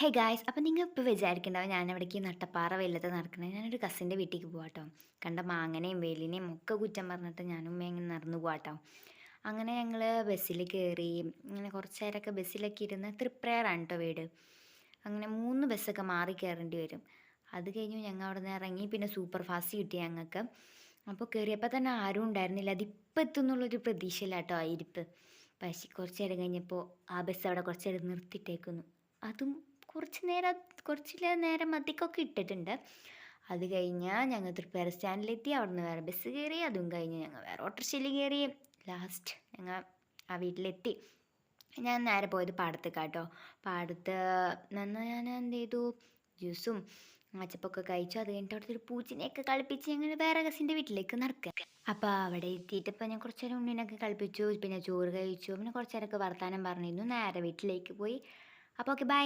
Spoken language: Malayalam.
ഹേ ഗായ്സ് അപ്പം നിങ്ങൾ ഇപ്പോൾ വിചാരിക്കണ്ടാവും ഞാൻ എവിടേക്ക് നട്ടപ്പാറ വെയിലത്ത് നടക്കണത് ഞാനൊരു കസിൻ്റെ വീട്ടിലേക്ക് പോവാട്ടോ. കണ്ട മാങ്ങനെയും വേലിനെയും ഒക്കെ കുറ്റം പറഞ്ഞിട്ട് ഞാനും ഉമ്മയും ഇങ്ങനെ നടന്നു പോവാട്ടോ. അങ്ങനെ ഞങ്ങൾ ബസ്സിൽ കയറി ഇങ്ങനെ കുറച്ച് നേരമൊക്കെ ബസ്സിലൊക്കെ ഇരുന്ന് തൃപ്രയാറാണ് കേട്ടോ വീട്. അങ്ങനെ 3 ബസ്സൊക്കെ മാറി കയറേണ്ടി വരും. അത് കഴിഞ്ഞ് ഞങ്ങൾ അവിടെ നിന്ന് ഇറങ്ങി പിന്നെ സൂപ്പർ ഫാസ്റ്റ് കിട്ടി ഞങ്ങൾക്ക്. അപ്പോൾ കയറിയപ്പോൾ തന്നെ ആരും ഉണ്ടായിരുന്നില്ല. അതിപ്പോൾ എത്തുന്നുള്ളൊരു പ്രതീക്ഷയില്ല കേട്ടോ ആ ഇരിപ്പ്. പക്ഷേ കുറച്ച് നേരം കഴിഞ്ഞപ്പോൾ ആ ബസ് അവിടെ കുറച്ച് നേരം നിർത്തിയിട്ടേക്കുന്നു. അതും കുറച്ച് നേരം നേരം മതിക്കൊക്കെ ഇട്ടിട്ടുണ്ട്. അത് കഴിഞ്ഞാൽ ഞങ്ങൾ തൃപ്പയാർ സ്റ്റാൻഡിലെത്തി. അവിടെ നിന്ന് വേറെ ബസ് കയറി. അതും കഴിഞ്ഞ് ഞങ്ങൾ വേറെ ഓട്ടോറിക്ഷയിൽ കയറി. ലാസ്റ്റ് ഞങ്ങൾ ആ വീട്ടിലെത്തി. ഞാൻ നേരെ പോയത് പാടത്തേക്കാട്ടോ. പാടത്ത് നിന്ന് ഞാൻ എന്ത് ചെയ്തു, ജ്യൂസും അച്ചപ്പൊക്കെ കഴിച്ചു. അത് കഴിഞ്ഞിട്ട് അവിടുത്തെ ഒരു പൂച്ചനെയൊക്കെ കളിപ്പിച്ച് ഞങ്ങൾ വേറെ കസിൻ്റെ വീട്ടിലേക്ക് നടക്കുക. അപ്പോൾ അവിടെ എത്തിയിട്ടിപ്പോൾ ഞാൻ കുറച്ച് നേരം ഉണ്ണിനൊക്കെ കളിപ്പിച്ചു. പിന്നെ ചോറ് കഴിച്ചു. പിന്നെ കുറച്ച് നേരമൊക്കെ വർത്താനം പറഞ്ഞിരുന്നു. നേരെ വീട്ടിലേക്ക് പോയി. അപ്പോൾ ഓക്കെ ബൈ.